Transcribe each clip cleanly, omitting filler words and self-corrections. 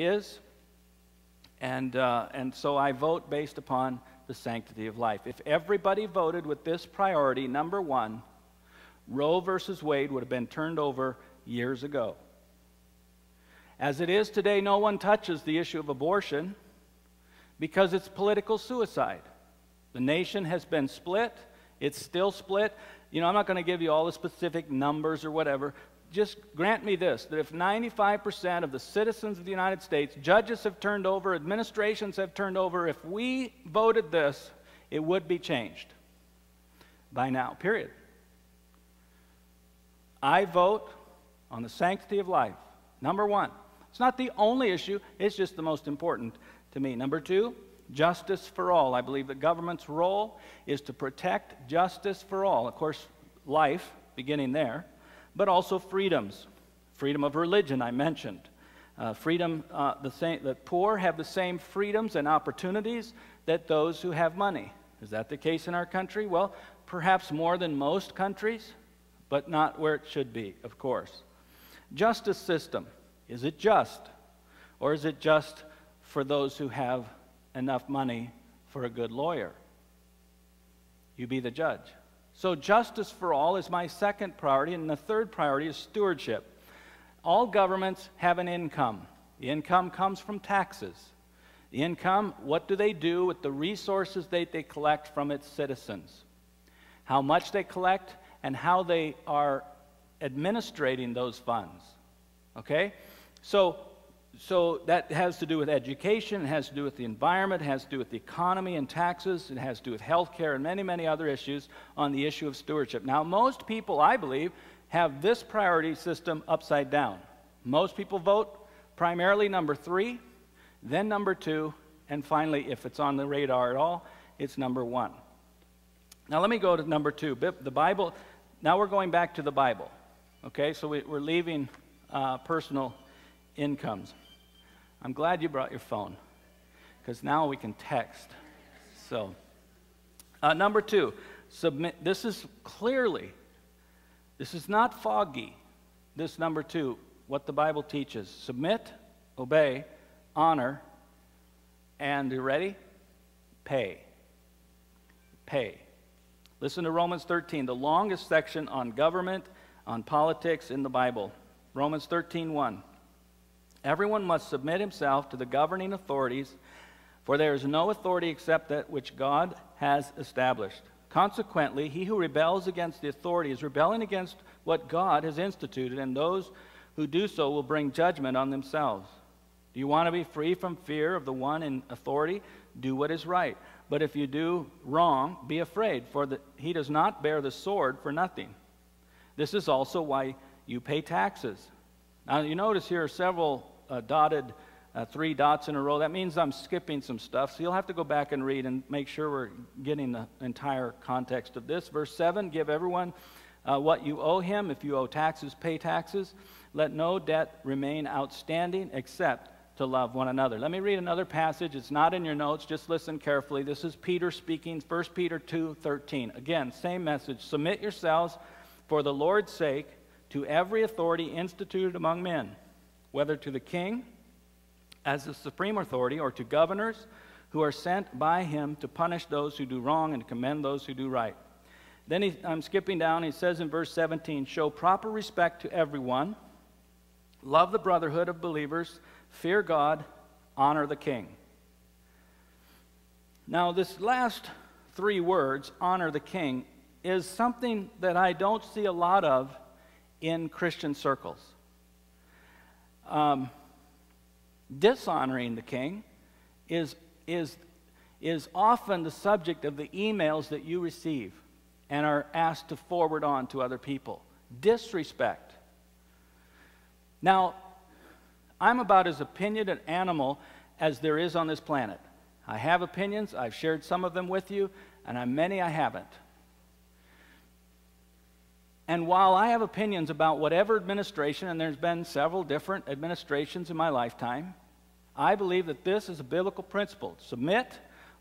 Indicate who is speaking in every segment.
Speaker 1: is, and so I vote based upon the sanctity of life. If everybody voted with this priority, number one, Roe versus Wade would have been turned over years ago. As it is today, no one touches the issue of abortion because it's political suicide. The nation has been split. It's still split. You know, I'm not going to give you all the specific numbers or whatever. Just grant me this, that if 95% of the citizens of the United States, judges have turned over, administrations have turned over, if we voted this, it would be changed by now, period. I vote on the sanctity of life. Number one. It's not the only issue, it's just the most important to me. Number two, justice for all. I believe the government's role is to protect justice for all. Of course, life, beginning there, but also freedoms. Freedom of religion, I mentioned. The poor have the same freedoms and opportunities that those who have money. Is that the case in our country? Well, perhaps more than most countries, but not where it should be, of course. Justice system. Is it just? Or is it just for those who have enough money for a good lawyer? You be the judge. So justice for all is my second priority, and the third priority is stewardship. All governments have an income. The income comes from taxes. The income, what do they do with the resources they collect from its citizens? How much they collect and how they are administrating those funds. Okay? So that has to do with education, it has to do with the environment, it has to do with the economy and taxes, it has to do with health care and many, many other issues on the issue of stewardship. Now, most people, I believe, have this priority system upside down. Most people vote primarily number 3, then number 2, and finally, if it's on the radar at all, it's number 1. Now, let me go to number 2. The Bible, now we're going back to the Bible. Okay, so we're leaving personal incomes. I'm glad you brought your phone, because now we can text. So, number 2, submit. This is not foggy. This number 2, what the Bible teaches. Submit, obey, honor, and you ready? Pay. Pay. Listen to Romans 13, the longest section on government, on politics in the Bible. Romans 13:1. Everyone must submit himself to the governing authorities, for there is no authority except that which God has established. Consequently, he who rebels against the authority is rebelling against what God has instituted, and those who do so will bring judgment on themselves. Do you want to be free from fear of the one in authority? Do what is right. But if you do wrong, be afraid, for he does not bear the sword for nothing. This is also why you pay taxes. Now, you notice here are several dotted 3 dots in a row. That means I'm skipping some stuff, so you'll have to go back and read and make sure we're getting the entire context of this. Verse 7, give everyone what you owe him. If you owe taxes, pay taxes. Let no debt remain outstanding except to love one another. Let me read another passage. It's not in your notes. Just listen carefully. This is Peter speaking, 1 Peter 2:13. Again, same message. Submit yourselves for the Lord's sake to every authority instituted among men, whether to the king as the supreme authority or to governors who are sent by him to punish those who do wrong and to commend those who do right. Then I'm skipping down. He says in verse 17, show proper respect to everyone, love the brotherhood of believers, fear God, honor the king. Now, this last 3 words, honor the king, is something that I don't see a lot of in Christian circles. Dishonoring the king is often the subject of the emails that you receive and are asked to forward on to other people. Disrespect. Now, I'm about as opinionated an animal as there is on this planet. I have opinions. I've shared some of them with you, and many I haven't. And while I have opinions about whatever administration, and there's been several different administrations in my lifetime, I believe that this is a biblical principle. Submit,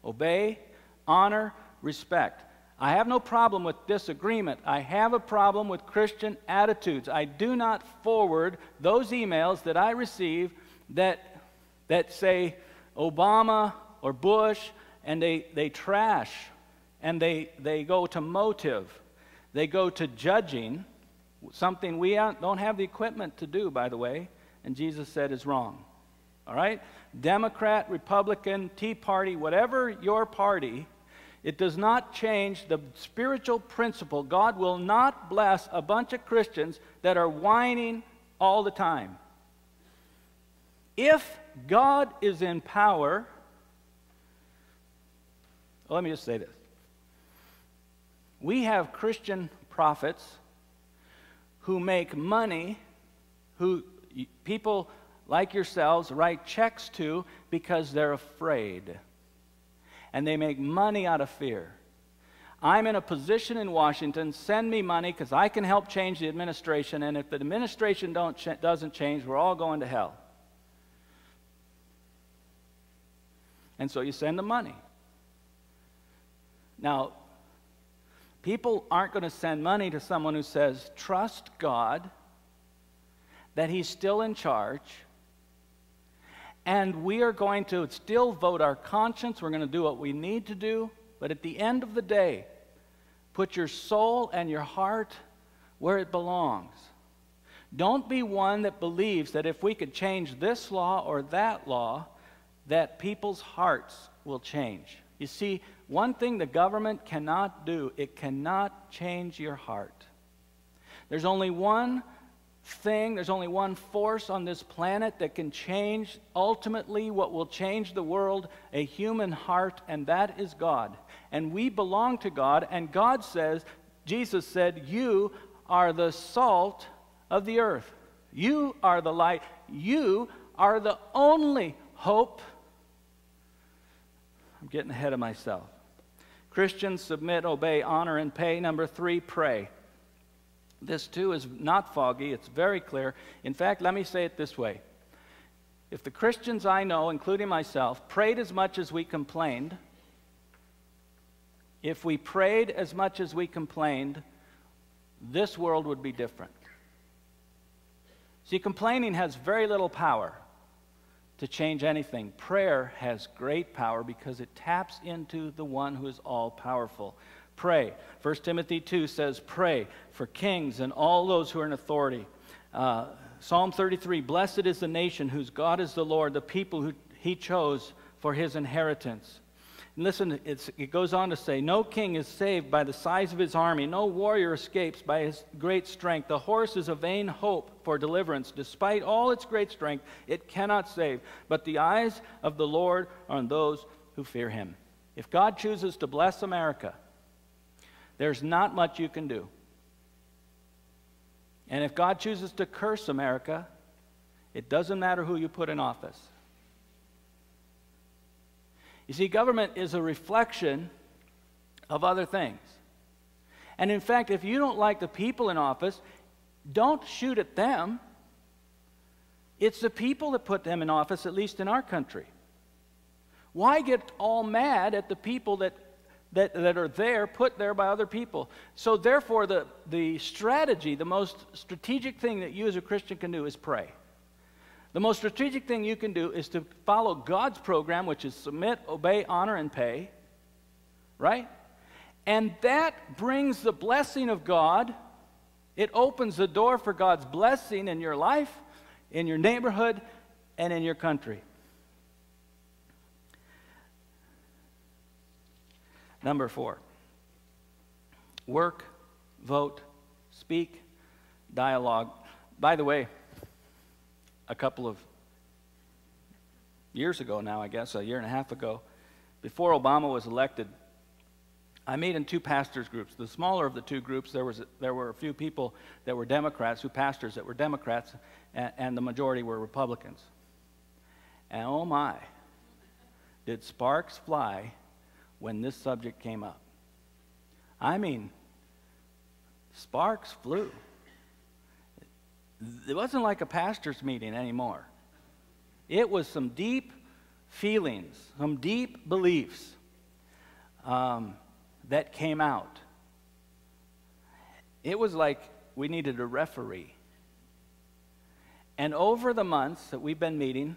Speaker 1: obey, honor, respect. I have no problem with disagreement. I have a problem with Christian attitudes. I do not forward those emails that I receive that that say Obama or Bush, and they trash, and they go to motive. They go to judging, something we don't have the equipment to do, by the way, and Jesus said is wrong. All right? Democrat, Republican, Tea Party, whatever your party, it does not change the spiritual principle. God will not bless a bunch of Christians that are whining all the time. If God is in power, well, let me just say this. We have Christian prophets who make money, who people like yourselves write checks to because they're afraid. And they make money out of fear. I'm in a position in Washington, send me money because I can help change the administration, and if the administration doesn't change, we're all going to hell. And so you send them money. Now, people aren't going to send money to someone who says, trust God, that He's still in charge, and we are going to still vote our conscience. We're going to do what we need to do. But at the end of the day, put your soul and your heart where it belongs. Don't be one that believes that if we could change this law or that law, that people's hearts will change. You see, one thing the government cannot do, it cannot change your heart. There's only one thing, there's only one force on this planet that can change ultimately what will change the world, a human heart, and that is God. And we belong to God, and God says, Jesus said, you are the salt of the earth. You are the light. You are the only hope. I'm getting ahead of myself. Christians, submit, obey, honor, and pay. Number 3, pray. This too is not foggy, it's very clear. In fact, let me say it this way. If the Christians I know, including myself, prayed as much as we complained, if we prayed as much as we complained, this world would be different. See, complaining has very little power to change anything. Prayer has great power because it taps into the one who is all-powerful. Pray. 1 Timothy 2 says, pray for kings and all those who are in authority. Psalm 33, blessed is the nation whose God is the Lord, the people who He chose for His inheritance. And listen, it goes on to say, no king is saved by the size of his army. No warrior escapes by his great strength. The horse is a vain hope for deliverance. Despite all its great strength, it cannot save. But the eyes of the Lord are on those who fear Him. If God chooses to bless America, there's not much you can do. And if God chooses to curse America, it doesn't matter who you put in office. You see, government is a reflection of other things. And in fact, if you don't like the people in office, don't shoot at them. It's the people that put them in office, at least in our country. Why get all mad at the people that are there, put there by other people? So therefore, the strategy, the most strategic thing that you as a Christian can do is pray. The most strategic thing you can do is to follow God's program, which is submit, obey, honor, and pay. Right? And that brings the blessing of God. It opens the door for God's blessing in your life, in your neighborhood, and in your country. Number 4, work, vote, speak, dialogue. By the way, a couple of years ago now, I guess, a year and a half ago, before Obama was elected, I made in 2 pastors' groups. The smaller of the 2 groups, there were a few people that were Democrats, pastors that were Democrats, and the majority were Republicans. And oh my, did sparks fly when this subject came up. I mean, sparks flew. It wasn't like a pastor's meeting anymore. It was some deep feelings, some deep beliefs that came out. It was like we needed a referee. And over the months that we've been meeting,